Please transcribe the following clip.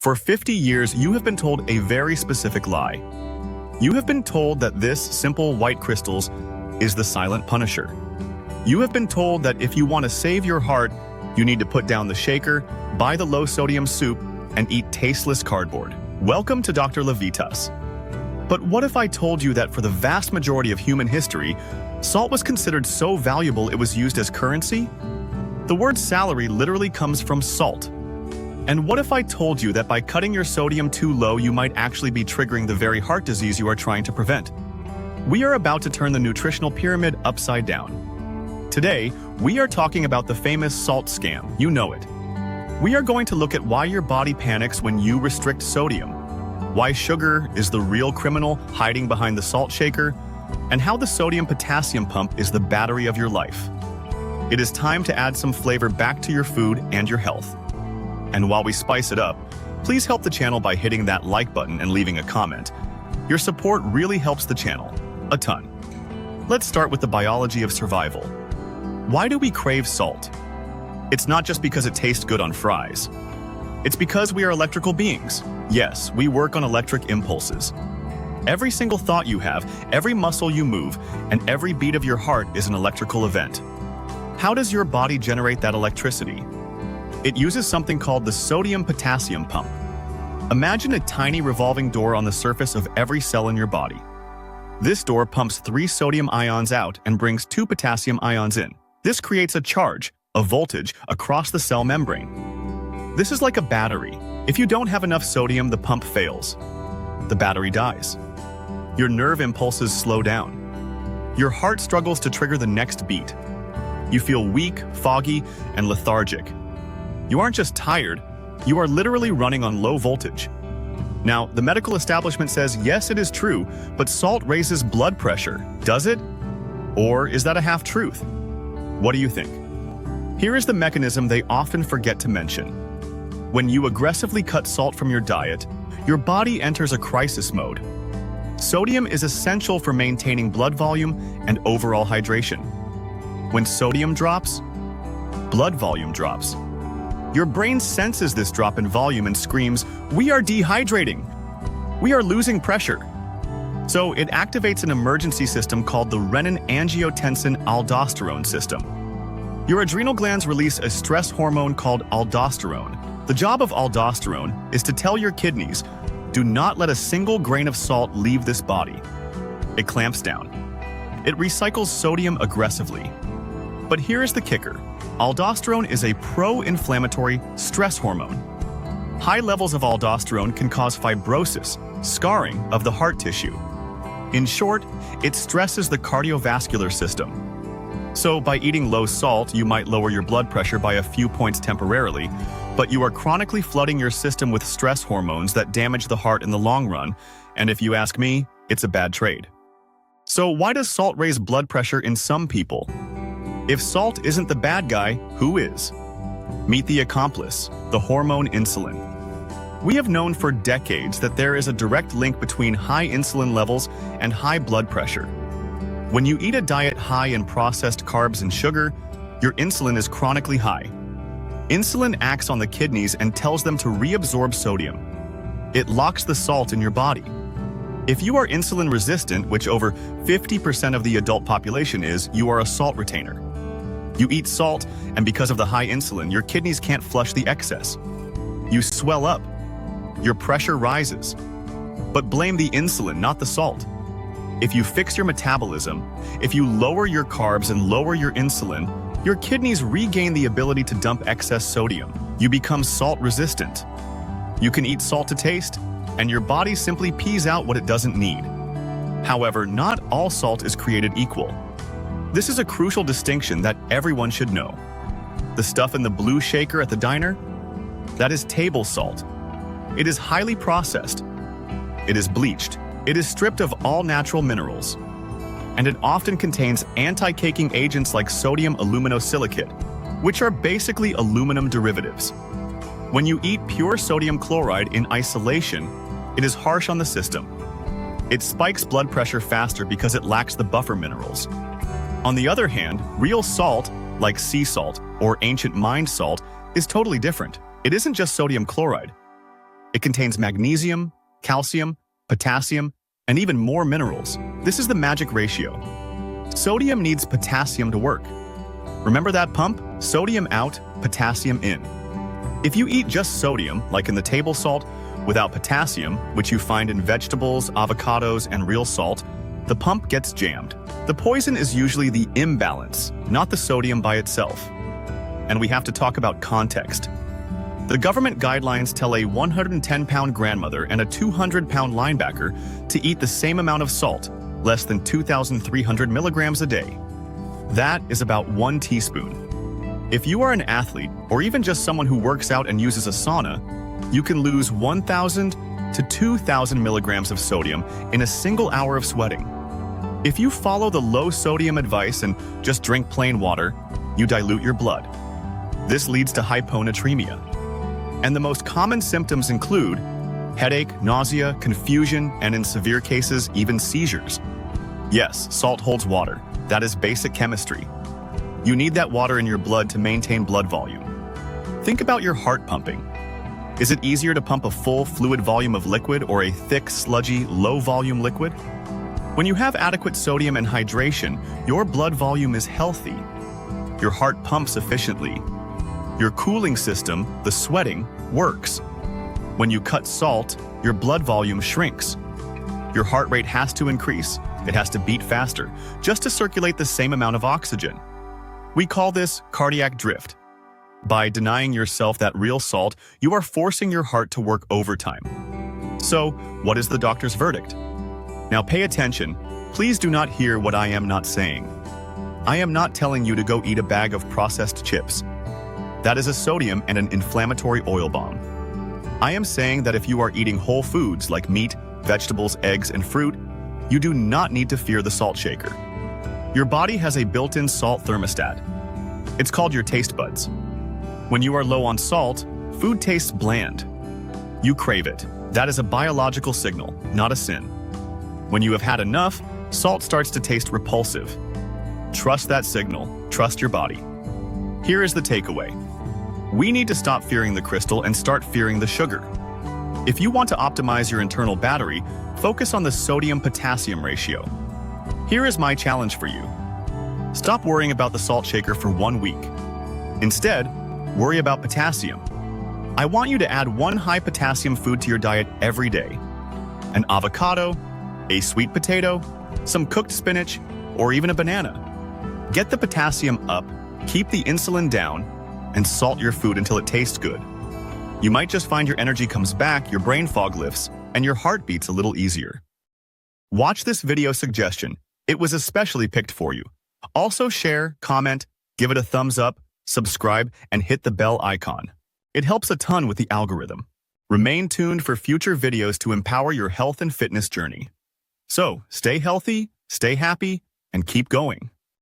For 50 years, you have been told a very specific lie. You have been told that this simple white crystals is the silent punisher. You have been told that if you want to save your heart, you need to put down the shaker, buy the low-sodium soup, and eat tasteless cardboard. Welcome to Dr. Levitas. But what if I told you that for the vast majority of human history, salt was considered so valuable it was used as currency? The word salary literally comes from salt. And what if I told you that by cutting your sodium too low, you might actually be triggering the very heart disease you are trying to prevent? We are about to turn the nutritional pyramid upside down. Today, we are talking about the famous salt scam. You know it. We are going to look at why your body panics when you restrict sodium, why sugar is the real criminal hiding behind the salt shaker, and how the sodium-potassium pump is the battery of your life. It is time to add some flavor back to your food and your health. And while we spice it up, please help the channel by hitting that like button and leaving a comment. Your support really helps the channel a ton. Let's start with the biology of survival. Why do we crave salt? It's not just because it tastes good on fries. It's because we are electrical beings. Yes, we work on electric impulses. Every single thought you have, every muscle you move, and every beat of your heart is an electrical event. How does your body generate that electricity? It uses something called the sodium-potassium pump. Imagine a tiny revolving door on the surface of every cell in your body. This door pumps 3 sodium ions out and brings 2 potassium ions in. This creates a charge, a voltage, across the cell membrane. This is like a battery. If you don't have enough sodium, the pump fails. The battery dies. Your nerve impulses slow down. Your heart struggles to trigger the next beat. You feel weak, foggy, and lethargic. You aren't just tired, you are literally running on low voltage. Now, the medical establishment says yes, it is true, but salt raises blood pressure. Does it? Or is that a half-truth? What do you think? Here is the mechanism they often forget to mention. When you aggressively cut salt from your diet, your body enters a crisis mode. Sodium is essential for maintaining blood volume and overall hydration. When sodium drops, blood volume drops. Your brain senses this drop in volume and screams, "We are dehydrating! We are losing pressure!" So it activates an emergency system called the renin-angiotensin-aldosterone system. Your adrenal glands release a stress hormone called aldosterone. The job of aldosterone is to tell your kidneys, do not let a single grain of salt leave this body. It clamps down. It recycles sodium aggressively. But here is the kicker. Aldosterone is a pro-inflammatory stress hormone. High levels of aldosterone can cause fibrosis, scarring of the heart tissue. In short, it stresses the cardiovascular system. So by eating low salt, you might lower your blood pressure by a few points temporarily, but you are chronically flooding your system with stress hormones that damage the heart in the long run, and if you ask me, it's a bad trade. So why does salt raise blood pressure in some people? If salt isn't the bad guy, who is? Meet the accomplice, the hormone insulin. We have known for decades that there is a direct link between high insulin levels and high blood pressure. When you eat a diet high in processed carbs and sugar, your insulin is chronically high. Insulin acts on the kidneys and tells them to reabsorb sodium. It locks the salt in your body. If you are insulin resistant, which over 50% of the adult population is, you are a salt retainer. You eat salt, and because of the high insulin, your kidneys can't flush the excess. You swell up. Your pressure rises. But blame the insulin, not the salt. If you fix your metabolism, if you lower your carbs and lower your insulin, your kidneys regain the ability to dump excess sodium. You become salt resistant. You can eat salt to taste, and your body simply pees out what it doesn't need. However, not all salt is created equal. This is a crucial distinction that everyone should know. The stuff in the blue shaker at the diner? That is table salt. It is highly processed. It is bleached. It is stripped of all natural minerals. And it often contains anti-caking agents like sodium aluminosilicate, which are basically aluminum derivatives. When you eat pure sodium chloride in isolation, it is harsh on the system. It spikes blood pressure faster because it lacks the buffer minerals. On the other hand, real salt, like sea salt or ancient mined salt, is totally different. It isn't just sodium chloride. It contains magnesium, calcium, potassium, and even more minerals. This is the magic ratio. Sodium needs potassium to work. Remember that pump? Sodium out, potassium in. If you eat just sodium, like in the table salt, without potassium, which you find in vegetables, avocados, and real salt, the pump gets jammed. The poison is usually the imbalance, not the sodium by itself. And we have to talk about context. The government guidelines tell a 110-pound grandmother and a 200-pound linebacker to eat the same amount of salt, less than 2,300 milligrams a day. That is about 1 teaspoon. If you are an athlete, or even just someone who works out and uses a sauna, you can lose 1,000 to 2,000 milligrams of sodium in a single hour of sweating. If you follow the low sodium advice and just drink plain water, you dilute your blood. This leads to hyponatremia. And the most common symptoms include headache, nausea, confusion, and in severe cases, even seizures. Yes, salt holds water. That is basic chemistry. You need that water in your blood to maintain blood volume. Think about your heart pumping. Is it easier to pump a full fluid volume of liquid or a thick, sludgy, low-volume liquid? When you have adequate sodium and hydration, your blood volume is healthy. Your heart pumps efficiently. Your cooling system, the sweating, works. When you cut salt, your blood volume shrinks. Your heart rate has to increase. It has to beat faster, just to circulate the same amount of oxygen. We call this cardiac drift. By denying yourself that real salt, you are forcing your heart to work overtime. So, what is the doctor's verdict? Now pay attention. Please do not hear what I am not saying. I am not telling you to go eat a bag of processed chips. That is a sodium and an inflammatory oil bomb. I am saying that if you are eating whole foods like meat, vegetables, eggs, and fruit, you do not need to fear the salt shaker. Your body has a built-in salt thermostat. It's called your taste buds. When you are low on salt, food tastes bland. You crave it. That is a biological signal, not a sin. When you have had enough, salt starts to taste repulsive. Trust that signal. Trust your body. Here is the takeaway. We need to stop fearing the crystal and start fearing the sugar. If you want to optimize your internal battery, focus on the sodium-potassium ratio. Here is my challenge for you. Stop worrying about the salt shaker for 1 week. Instead, worry about potassium. I want you to add 1 high-potassium food to your diet every day. An avocado, a sweet potato, some cooked spinach, or even a banana. Get the potassium up, keep the insulin down, and salt your food until it tastes good. You might just find your energy comes back, your brain fog lifts, and your heart beats a little easier. Watch this video suggestion. It was especially picked for you. Also share, comment, give it a thumbs up, subscribe, and hit the bell icon. It helps a ton with the algorithm. Remain tuned for future videos to empower your health and fitness journey. So, stay healthy, stay happy, and keep going.